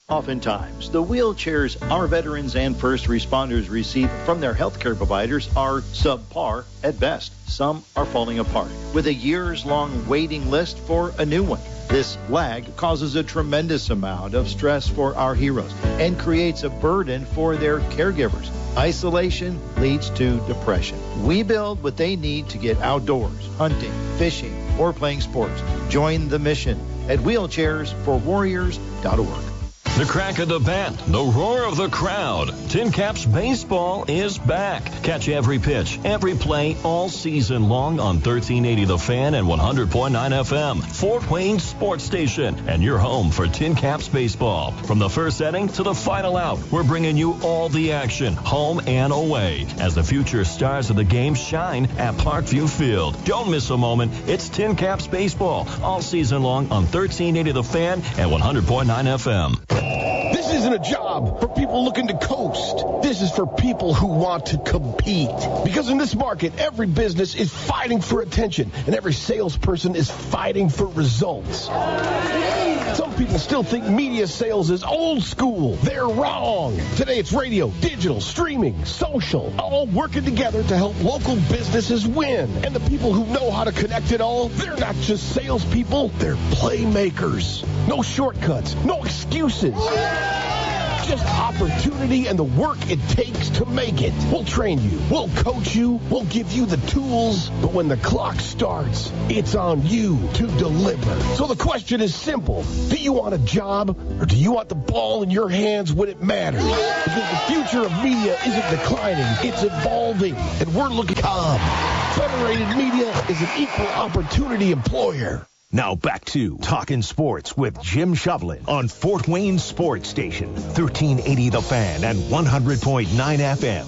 Oftentimes, the wheelchairs our veterans and first responders receive from their healthcare providers are subpar at best. Some are falling apart, with a years-long waiting list for a new one. This lag causes a tremendous amount of stress for our heroes and creates a burden for their caregivers. Isolation leads to depression. We build what they need to get outdoors, hunting, fishing, or playing sports. Join the mission at wheelchairsforwarriors.org. The crack of the bat, the roar of the crowd. Tin Caps Baseball is back. Catch every pitch, every play, all season long on 1380 The Fan and 100.9 FM. Fort Wayne Sports Station, and your home for Tin Caps Baseball. From the first inning to the final out, we're bringing you all the action, home and away, as the future stars of the game shine at Parkview Field. Don't miss a moment. It's Tin Caps Baseball, all season long on 1380 The Fan and 100.9 FM. This isn't a job for people looking to coast. This is for people who want to compete. Because in this market, every business is fighting for attention, and every salesperson is fighting for results. Some people still think media sales is old school. They're wrong. Today it's radio, digital, streaming, social, all working together to help local businesses win. And the people who know how to connect it all, they're not just salespeople, they're playmakers. No shortcuts, no excuses. Just opportunity and the work it takes to make it. We'll train you. We'll coach you. We'll give you the tools. But when the clock starts, it's on you to deliver. So the question is simple. Do you want a job, or do you want the ball in your hands when it matters? Because the future of media isn't declining. It's evolving. And we're looking calm. Federated Media is an equal opportunity employer. Now back to Talkin Sports with Jim Shovlin on Fort Wayne Sports Station, 1380 The Fan and 100.9 FM.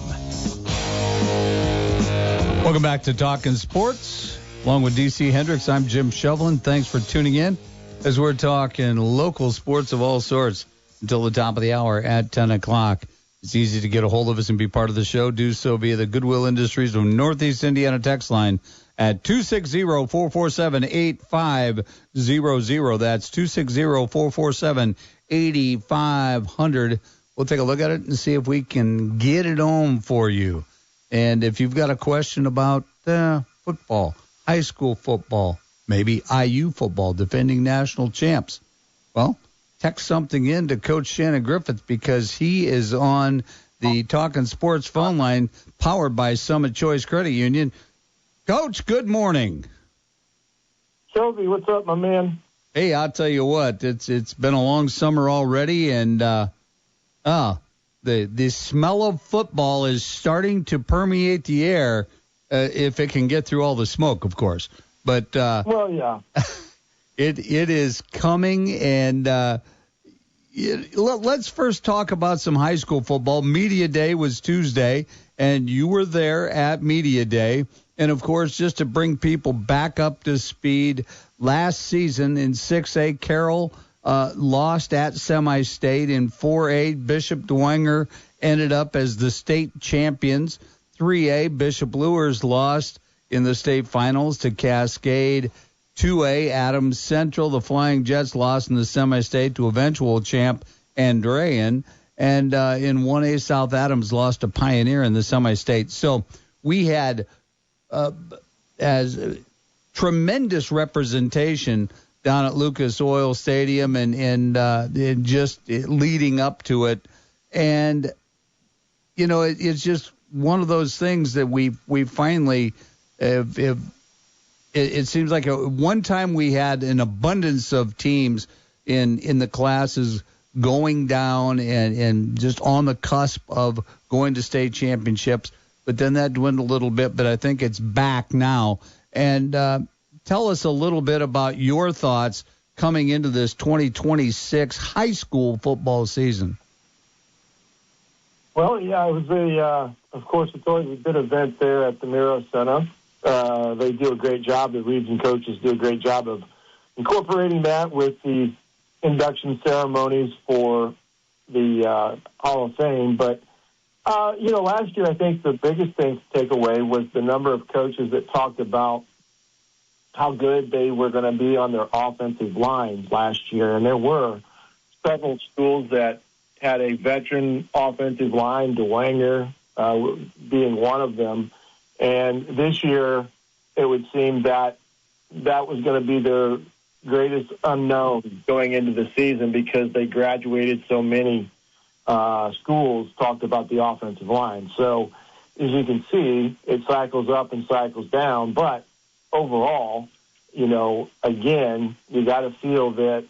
Welcome back to Talkin Sports. Along with DC Hendricks, I'm Jim Shovlin. Thanks for tuning in as we're talking local sports of all sorts until the top of the hour at 10 o'clock. It's easy to get a hold of us and be part of the show. Do so via the Goodwill Industries of Northeast Indiana text line at 260-447-8500. That's 260-447-8500. We'll take a look at it and see if we can get it on for you. And if you've got a question about football, high school football, maybe IU football, defending national champs, well, text something in to Coach Shannon Griffith because he is on the Talkin Sports phone line powered by Summit Choice Credit Union. Coach, good morning. Shelby, what's up, my man? Hey, I'll tell you what, it's been a long summer already, and the smell of football is starting to permeate the air, if it can get through all the smoke, of course. But well, yeah. It is coming, and let's first talk about some high school football. Media Day was Tuesday, and you were there at Media Day. And, of course, just to bring people back up to speed, last season in 6A, Carroll lost at semi-state. In 4A, Bishop Dwenger ended up as the state champions. 3A, Bishop Luers lost in the state finals to Cascade. 2A, Adams Central, the Flying Jets lost in the semi-state to eventual champ Andrean. And in 1A, South Adams lost to Pioneer in the semi-state. So we had as tremendous representation down at Lucas Oil Stadium and just leading up to it. And, you know, it's just one of those things that we finally it seems like one time we had an abundance of teams in the classes going down and just on the cusp of going to state championships. But then that dwindled a little bit, but I think it's back now. And tell us a little bit about your thoughts coming into this 2026 high school football season. Well, yeah, it was of course, it's always a good event there at the Miro Center. They do a great job. The region coaches do a great job of incorporating that with the induction ceremonies for the Hall of Fame. But last year I think the biggest thing to take away was the number of coaches that talked about how good they were going to be on their offensive lines last year. And there were several schools that had a veteran offensive line, Dwenger being one of them. And this year it would seem that was going to be their greatest unknown going into the season because they graduated so many schools talked about the offensive line. So as you can see, it cycles up and cycles down. But overall, again, you got to feel that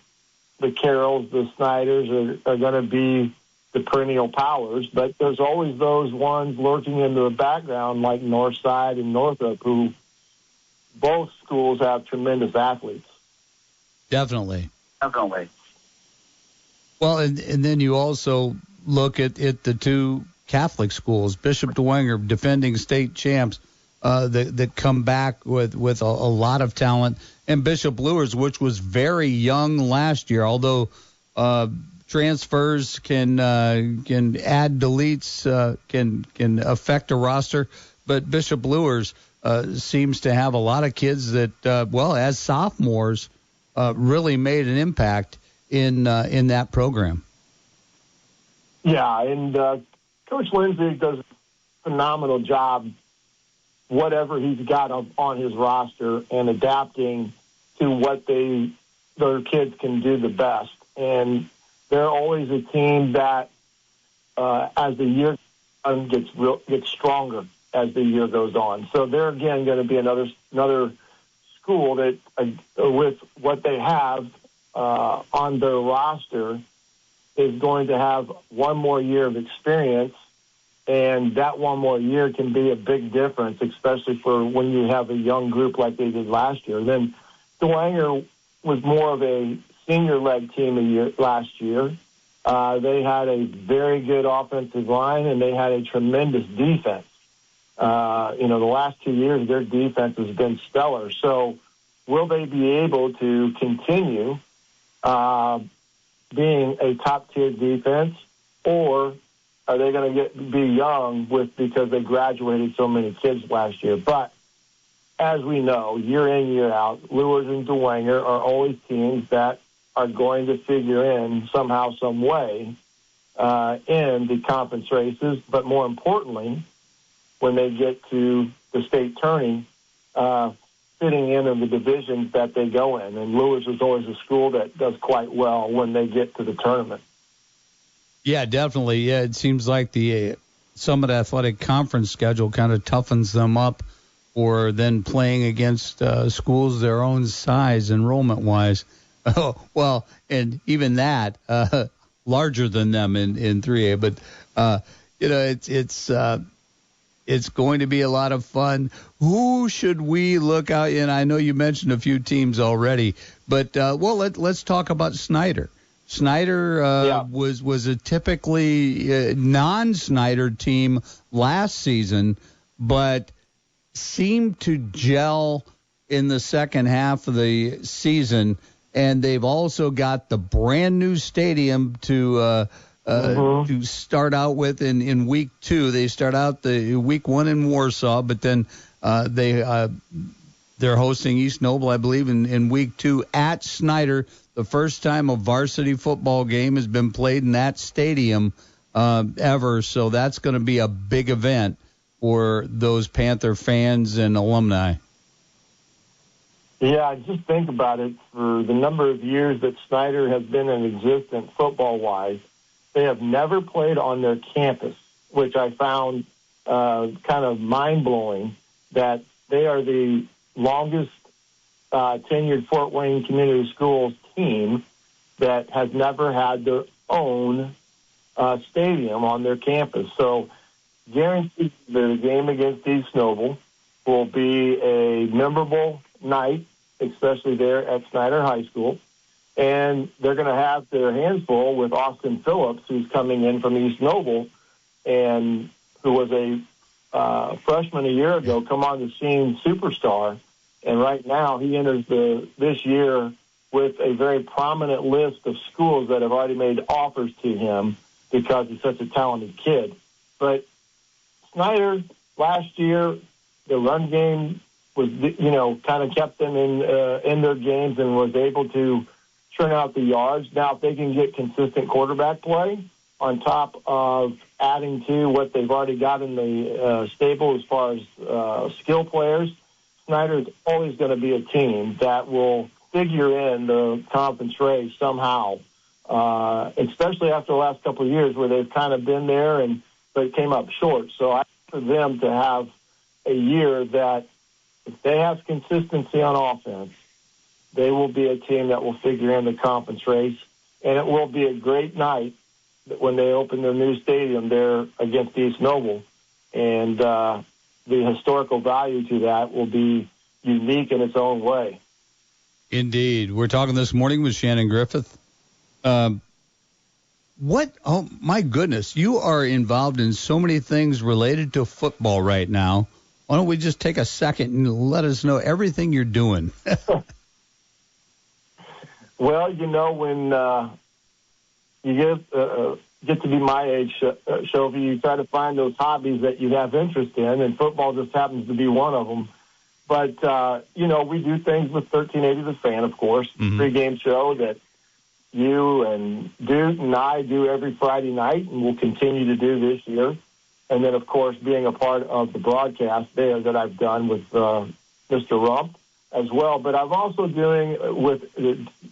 the Carrolls, the Snyders are going to be the perennial powers. But there's always those ones lurking into the background like Northside and Northrop, who both schools have tremendous athletes. Definitely. Well, and then you also look at the two Catholic schools, Bishop Dwenger, defending state champs, that come back with a lot of talent, and Bishop Luers, which was very young last year, although transfers can add deletes, can affect a roster, but Bishop Luers seems to have a lot of kids that, as sophomores, really made an impact in that program. Yeah, and Coach Lindsay does a phenomenal job, whatever he's got on his roster, and adapting to what their kids can do the best. And they're always a team that, as the year gets stronger as the year goes on. So they're again going to be another school that, with what they have on their roster, is going to have one more year of experience, and that one more year can be a big difference, especially for when you have a young group like they did last year. Then Dwenger was more of a senior-led team last year. They had a very good offensive line, and they had a tremendous defense. The last 2 years, their defense has been stellar. So will they be able to continue being a top-tier defense, or are they going to be young because they graduated so many kids last year? But as we know, year in, year out, Lures and Dwenger are always teams that are going to figure in somehow, some way in the conference races. But more importantly, when they get to the state tourney, fitting in the divisions that they go in. And Lewis is always a school that does quite well when they get to the tournament. Yeah, definitely. Yeah, it seems like the Summit Athletic Conference schedule kind of toughens them up for then playing against schools their own size enrollment-wise. Oh, well, and even that, larger than them in 3A. But, it's going to be a lot of fun. Who should we look out? And I know you mentioned a few teams already, but let's talk about Snyder. Snyder was a typically non-Snyder team last season, but seemed to gel in the second half of the season. And they've also got the brand new stadium to start out with in week 2. They start out the week 1 in Warsaw, but then they're hosting East Noble, I believe, in week 2 at Snyder. The first time a varsity football game has been played in that stadium ever, so that's going to be a big event for those Panther fans and alumni. Yeah, just think about it. For the number of years that Snyder has been in existence football-wise, they have never played on their campus, which I found kind of mind-blowing, that they are the longest tenured Fort Wayne Community Schools team that has never had their own stadium on their campus. So guaranteed the game against East Noble will be a memorable night, especially there at Snyder High School. And they're going to have their hands full with Austin Phillips, who's coming in from East Noble and who was a freshman a year ago, come on the scene superstar. And right now he enters this year with a very prominent list of schools that have already made offers to him because he's such a talented kid. But Snyder, last year, the run game was, kind of kept them in their games and was able to turn out the yards. Now, if they can get consistent quarterback play on top of adding to what they've already got in the stable as far as skill players, Snyder is always going to be a team that will figure in the conference race somehow, especially after the last couple of years where they've kind of been there but came up short. So I for them to have a year that if they have consistency on offense, they will be a team that will figure in the conference race, and it will be a great night when they open their new stadium there against East Noble. And the historical value to that will be unique in its own way. Indeed. We're talking this morning with Shannon Griffith. Oh, my goodness. You are involved in so many things related to football right now. Why don't we just take a second and let us know everything you're doing? Well, when you get to be my age, Shovy, you try to find those hobbies that you have interest in, and football just happens to be one of them. But, we do things with 1380 The Fan, of course, pregame show that you and Duke and I do every Friday night, and we'll continue to do this year. And then, of course, being a part of the broadcast there that I've done with Mr. Rump as well. But I'm also doing with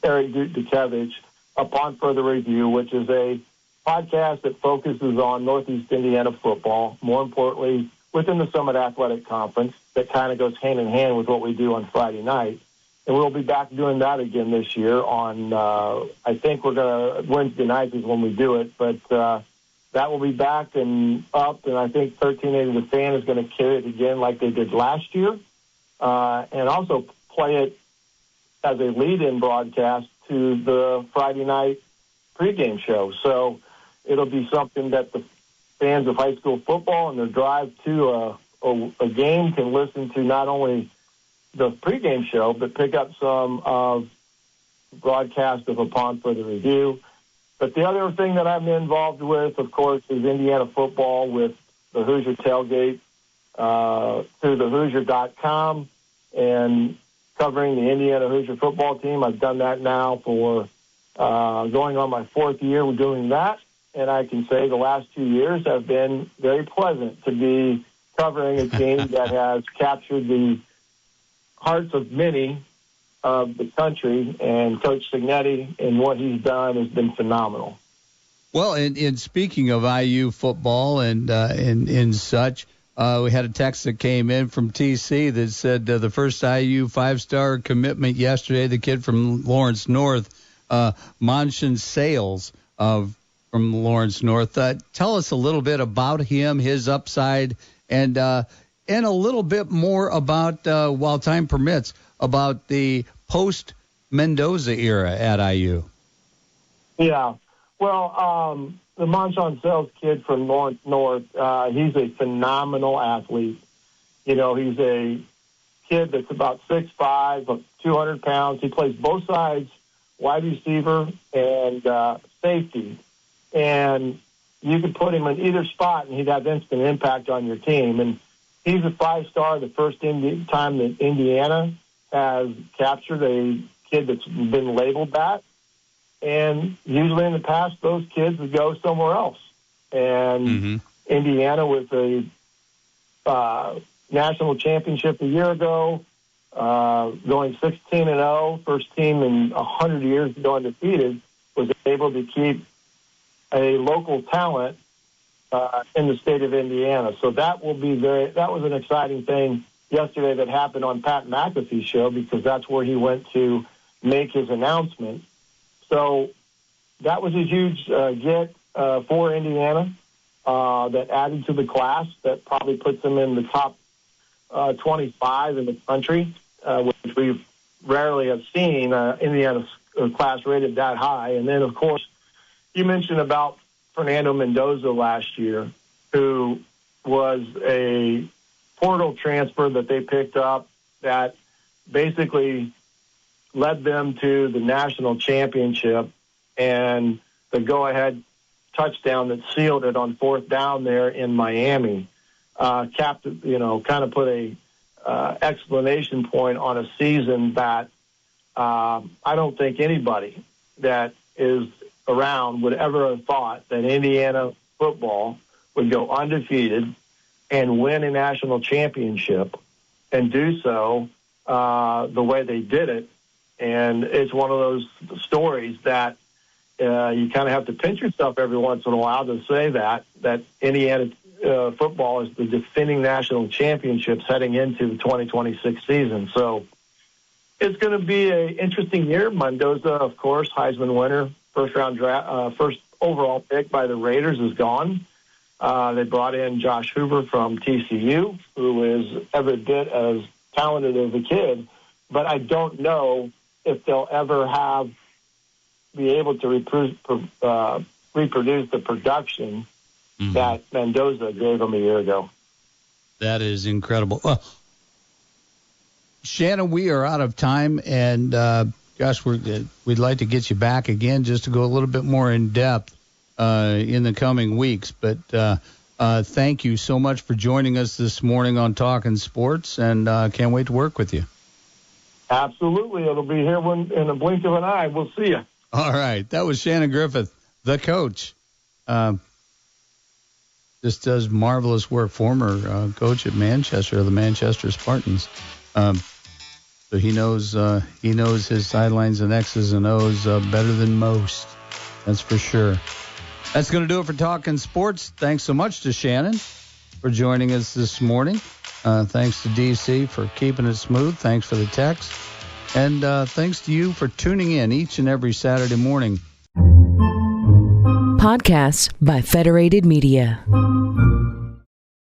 Eric Dukevich Upon Further Review, which is a podcast that focuses on Northeast Indiana football, more importantly, within the Summit Athletic Conference, that kind of goes hand in hand with what we do on Friday night. And we'll be back doing that again this year on, I think Wednesday nights is when we do it, but that will be back and up, and I think 1380 The Fan is going to carry it again like they did last year, and also play it as a lead-in broadcast to the Friday night pregame show. So it'll be something that the fans of high school football and their drive to a game can listen to not only the pregame show, but pick up some of broadcast of Upon Further Review. But the other thing that I'm involved with, of course, is Indiana football with the Hoosier Tailgate through the Hoosier.com and covering the Indiana Hoosier football team. I've done that now for going on my 4th year with doing that. And I can say the last 2 years have been very pleasant to be covering a team that has captured the hearts of many of the country, and Coach Signetti and what he's done has been phenomenal. Well, in speaking of IU football and such, we had a text that came in from TC that said the first IU 5-star commitment yesterday, the kid from Lawrence North, Manchin Sales from Lawrence North. Tell us a little bit about him, his upside, and a little bit more about, while time permits, about the post-Mendoza era at IU. Yeah. Well, the Manchin Sales kid from Lawrence North, he's a phenomenal athlete. You know, he's a kid that's about 6'5", 200 pounds. He plays both sides, wide receiver and safety. And you could put him in either spot, and he'd have instant impact on your team. And he's a 5-star, the first time that Indiana has captured a kid that's been labeled that. And usually in the past, those kids would go somewhere else. And Indiana was a national championship a year ago, going 16-0, first team in 100 years to go undefeated, was able to keep a local talent in the state of Indiana. So that will be that was an exciting thing yesterday that happened on Pat McAfee's show, because that's where he went to make his announcement. So that was a huge get for Indiana that added to the class that probably puts them in the top 25 in the country, which we rarely have seen Indiana's class rated that high. And then, of course, you mentioned about Fernando Mendoza last year, who was a portal transfer that they picked up that basically led them to the national championship and the go-ahead touchdown that sealed it on 4th down there in Miami. Kind of put a explanation point on a season that I don't think anybody that is around would ever have thought that Indiana football would go undefeated and win a national championship and do so the way they did it. And it's one of those stories that you kind of have to pinch yourself every once in a while to say that Indiana football is the defending national championships heading into the 2026 season. So it's going to be an interesting year. Mendoza, of course, Heisman winner, first overall pick by the Raiders, is gone. They brought in Josh Hoover from TCU, who is every bit as talented as a kid, but I don't know if they'll ever be able to reproduce the production that Mendoza gave them a year ago. That is incredible. Shannon, we are out of time, and gosh, we'd like to get you back again just to go a little bit more in depth in the coming weeks. But thank you so much for joining us this morning on Talkin Sports, and can't wait to work with you. Absolutely. It'll be here in a blink of an eye. We'll see you. All right. That was Shannon Griffith, the coach. Just does marvelous work, former coach at Manchester, the Manchester Spartans. So he knows his sidelines and X's and O's better than most. That's for sure. That's going to do it for Talkin Sports. Thanks so much to Shannon for joining us this morning. Thanks to DC for keeping it smooth. Thanks for the text. And thanks to you for tuning in each and every Saturday morning. Podcasts by Federated Media.